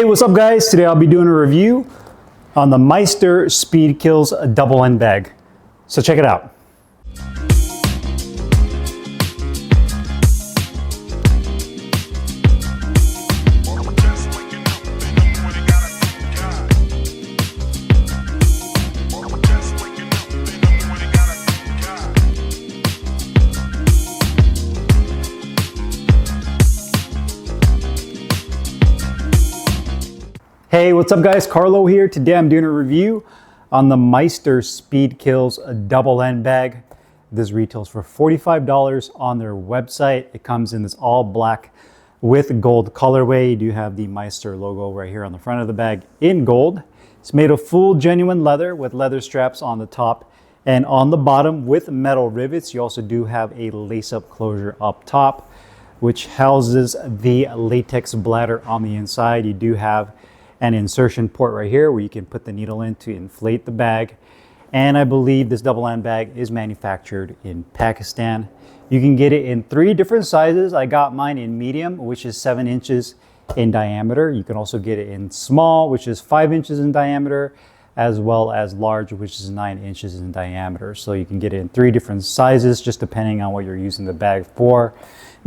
Hey, what's up guys? Today I'll be doing a review on the Meister Speed Kills double end bag. So check it out. Hey, what's up guys? Carlo here. Today I'm doing a review on the Meister Speed Kills double end bag. This retails for $45 on their website. It comes in this all black with gold colorway. You do have the Meister logo right here on the front of the bag in gold. It's made of full genuine leather with leather straps on the top and on the bottom with metal rivets. You also do have a lace-up closure up top, which houses the latex bladder on the inside. You do have an insertion port right here where you can put the needle in to inflate the bag. And I believe this double end bag is manufactured in Pakistan. You can get it in 3 different sizes. I got mine in medium, which is 7 inches in diameter. You can also get it in small, which is 5 inches in diameter, as well as large, which is 9 inches in diameter. So you can get it in 3 different sizes, just depending on what you're using the bag for.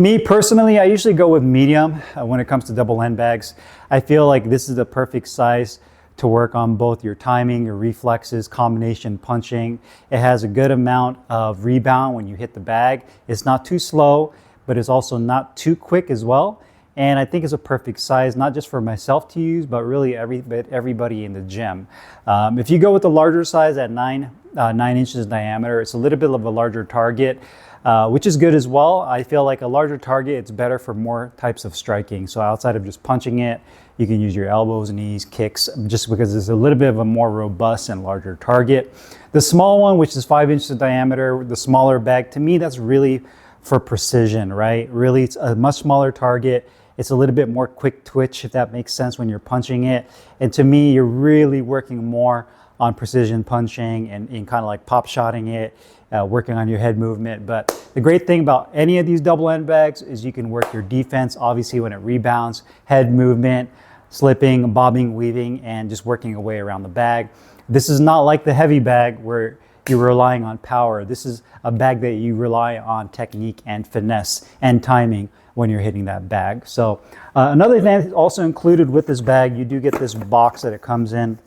Me personally, I usually go with medium when it comes to double end bags. I feel like this is the perfect size to work on both your timing, your reflexes, combination punching. It has a good amount of rebound when you hit the bag. It's not too slow, but it's also not too quick as well. And I think it's a perfect size, not just for myself to use, but really everybody in the gym. If you go with the larger size at 9 inches in diameter, it's a little bit of a larger target, which is good as well. I feel like a larger target, it's better for more types of striking. So outside of just punching it, you can use your elbows, knees, kicks, just because it's a little bit of a more robust and larger target. The small one, which is 5 inches in diameter, the smaller bag, to me, that's really for precision, right? Really, it's a much smaller target. It's a little bit more quick twitch, if that makes sense, when you're punching it. And to me, you're really working more on precision punching and kind of like pop shotting it, working on your head movement. But the great thing about any of these double end bags is you can work your defense, obviously when it rebounds, head movement, slipping, bobbing, weaving, and just working your way around the bag. This is not like the heavy bag where you're relying on power. This is a bag that you rely on technique and finesse and timing when you're hitting that bag. So another thing also included with this bag, you do get this box that it comes in.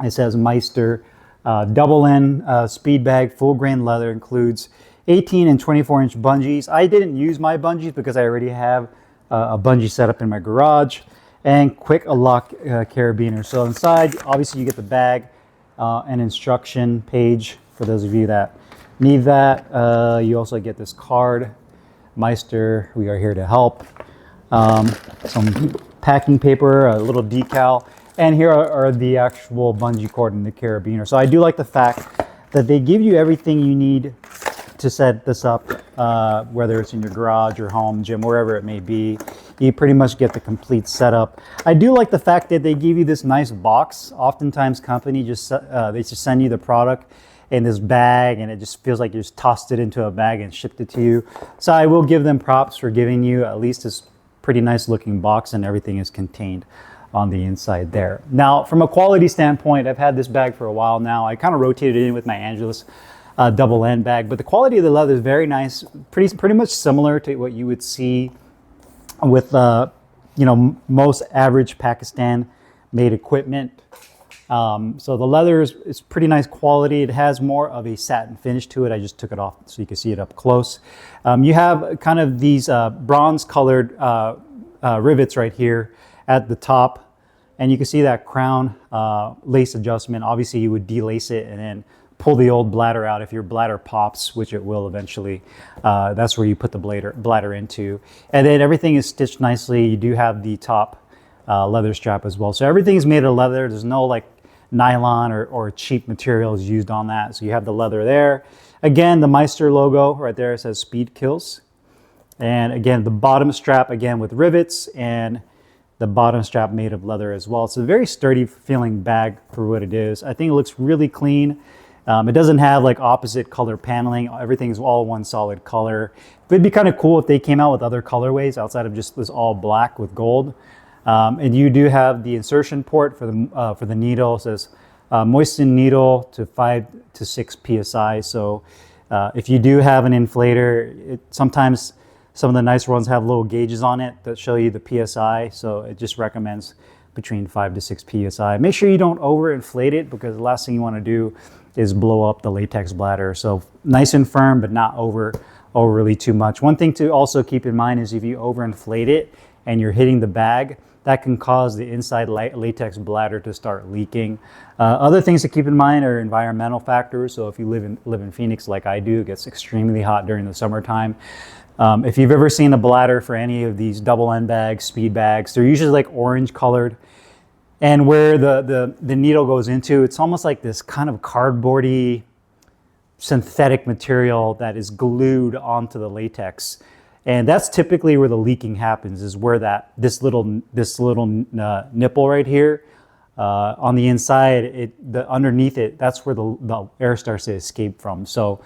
It says Meister double end speed bag, full grain leather, includes 18 and 24 inch bungees. I didn't use my bungees because I already have a bungee set up in my garage, and quick lock carabiner. So inside, obviously you get the bag, an instruction page for those of you that need that. You also get this card, Meister, we are here to help. Some packing paper, a little decal, and here are the actual bungee cord and the carabiner. So I do like the fact that they give you everything you need to set this up, whether it's in your garage or home, gym, wherever it may be. You pretty much get the complete setup. I do like the fact that they give you this nice box. Oftentimes company they just send you the product in this bag, and it just feels like you just tossed it into a bag and shipped it to you. So I will give them props for giving you at least this pretty nice looking box, and everything is contained on the inside there. Now, from a quality standpoint, I've had this bag for a while now. I kind of rotated it in with my Angelus double end bag, but the quality of the leather is very nice, pretty much similar to what you would see with most average Pakistan made equipment. So the leather is pretty nice quality. It has more of a satin finish to it. I just took it off so you can see it up close. You have kind of these bronze colored rivets right here at the top, and you can see that crown lace adjustment. Obviously you would delace it and then pull the old bladder out if your bladder pops, which it will eventually. That's where you put the bladder into. And then everything is stitched nicely. You do have the top leather strap as well. So everything is made of leather. There's no like nylon or cheap materials used on that. So you have the leather there. Again, the Meister logo right there, it says Speed Kills. And again, the bottom strap, again with rivets, and the bottom strap made of leather as well. It's a very sturdy feeling bag for what it is. I think it looks really clean. It doesn't have like opposite color paneling. Everything's all one solid color. It'd be kind of cool if they came out with other colorways outside of just this all black with gold. And you do have the insertion port for the needle. It says moisten needle to 5 to 6 psi. So if you do have an inflator, sometimes some of the nicer ones have little gauges on it that show you the psi. So it just recommends between 5 to 6 psi. Make sure you don't overinflate it, because the last thing you want to do is blow up the latex bladder. So nice and firm, but not overly too much. One thing to also keep in mind is if you overinflate it and you're hitting the bag, that can cause the inside latex bladder to start leaking. Other things to keep in mind are environmental factors. So if you live in Phoenix like I do, it gets extremely hot during the summertime. If you've ever seen a bladder for any of these double end bags, speed bags, they're usually like orange colored. And where the needle goes into, it's almost like this kind of cardboardy synthetic material that is glued onto the latex. And that's typically where the leaking happens, is where this little nipple right here on the inside, underneath it, that's where the air starts to escape from. So,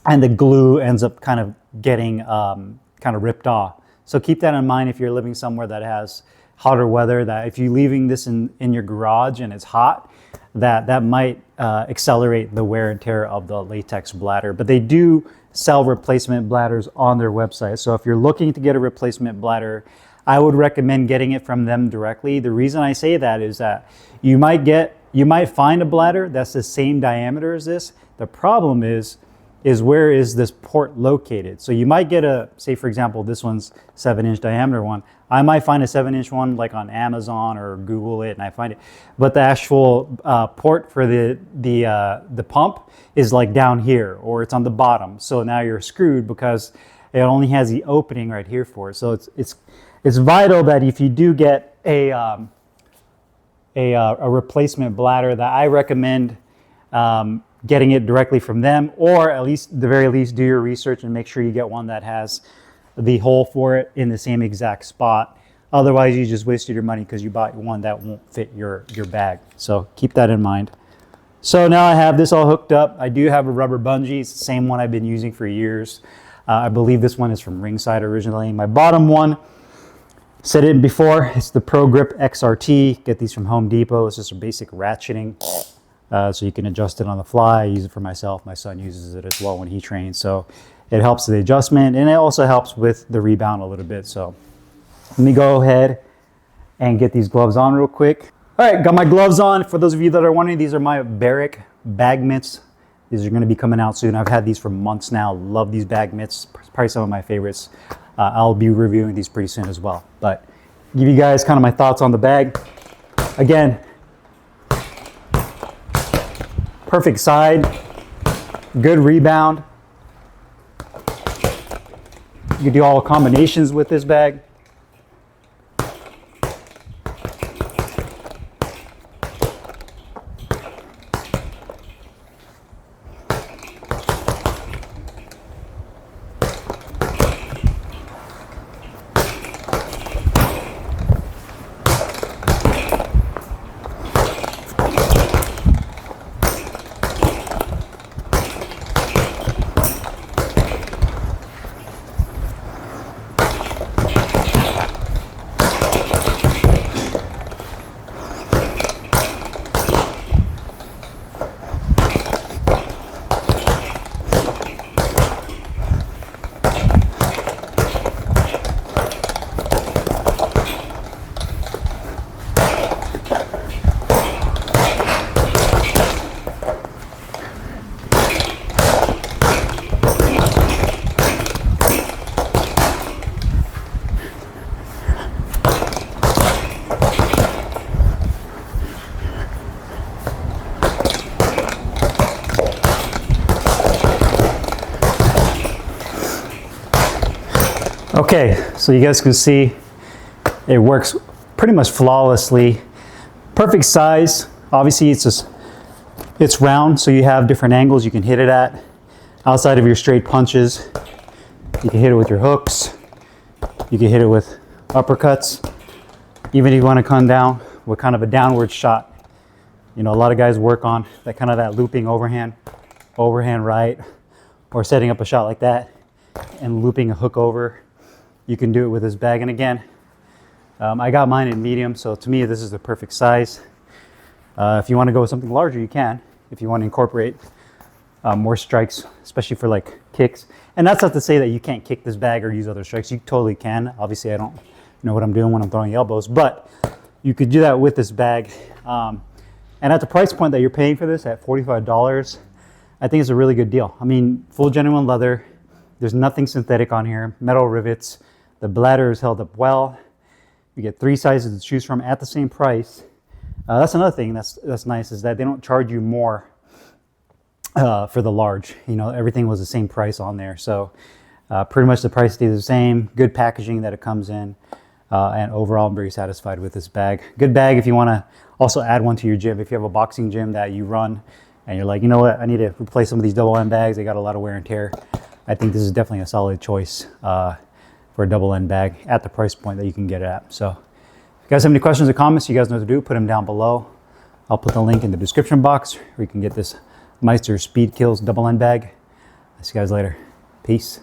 and the glue ends up kind of getting kind of ripped off. So keep that in mind if you're living somewhere that has hotter weather, that if you're leaving this in your garage and it's hot, that might accelerate the wear and tear of the latex bladder. But they do sell replacement bladders on their website. So if you're looking to get a replacement bladder, I would recommend getting it from them directly. The reason I say that is that you might find a bladder that's the same diameter as this. The problem is where is this port located? So you might get say for example, this one's 7-inch diameter one. I might find a 7-inch one like on Amazon or Google it, and I find it. But the actual port for the pump is like down here, or it's on the bottom. So now you're screwed because it only has the opening right here for it. So it's vital that if you do get a replacement bladder, that I recommend getting it directly from them, or at least the very least do your research and make sure you get one that has the hole for it in the same exact spot. Otherwise you just wasted your money because you bought one that won't fit your bag. So keep that in mind. So now I have this all hooked up. I do have a rubber bungee. It's the same one I've been using for years. I believe this one is from Ringside originally. My bottom one, said it before, it's the Pro Grip XRT. Get these from Home Depot. It's just a basic ratcheting. So you can adjust it on the fly. I use it for myself. My son uses it as well when he trains. So it helps with the adjustment, and it also helps with the rebound a little bit. So let me go ahead and get these gloves on real quick. All right, got my gloves on. For those of you that are wondering, these are my Barrick bag mitts. These are going to be coming out soon. I've had these for months now. Love these bag mitts. Probably some of my favorites. I'll be reviewing these pretty soon as well. But give you guys kind of my thoughts on the bag. Again, perfect side, good rebound. You can do all combinations with this bag. Okay, so you guys can see it works pretty much flawlessly. Perfect size. Obviously it's round, so you have different angles you can hit it at. Outside of your straight punches, you can hit it with your hooks. You can hit it with uppercuts. Even if you want to come down with kind of a downward shot. You know, a lot of guys work on that looping overhand right, or setting up a shot like that and looping a hook over. You can do it with this bag. And again, I got mine in medium, so to me this is the perfect size. If you want to go with something larger, you can. If you want to incorporate more strikes, especially for like kicks. And that's not to say that you can't kick this bag or use other strikes. You totally can. Obviously, I don't know what I'm doing when I'm throwing elbows, but you could do that with this bag. And at the price point that you're paying for this at $45, I think it's a really good deal. I mean, full genuine leather. There's nothing synthetic on here. Metal rivets. The bladder is held up well. You get 3 sizes to choose from at the same price. That's another thing that's nice, is that they don't charge you more for the large. You know, everything was the same price on there. So pretty much the price stays the same. Good packaging that it comes in. And overall, I'm very satisfied with this bag. Good bag if you want to also add one to your gym. If you have a boxing gym that you run and you're like, you know what, I need to replace some of these double end bags. They got a lot of wear and tear. I think this is definitely a solid choice for a double end bag at the price point that you can get it at. So if you guys have any questions or comments, you guys know what to do. Put them down below. I'll put the link in the description box where you can get this Meister Speed Kills double end bag. I'll see you guys later. Peace.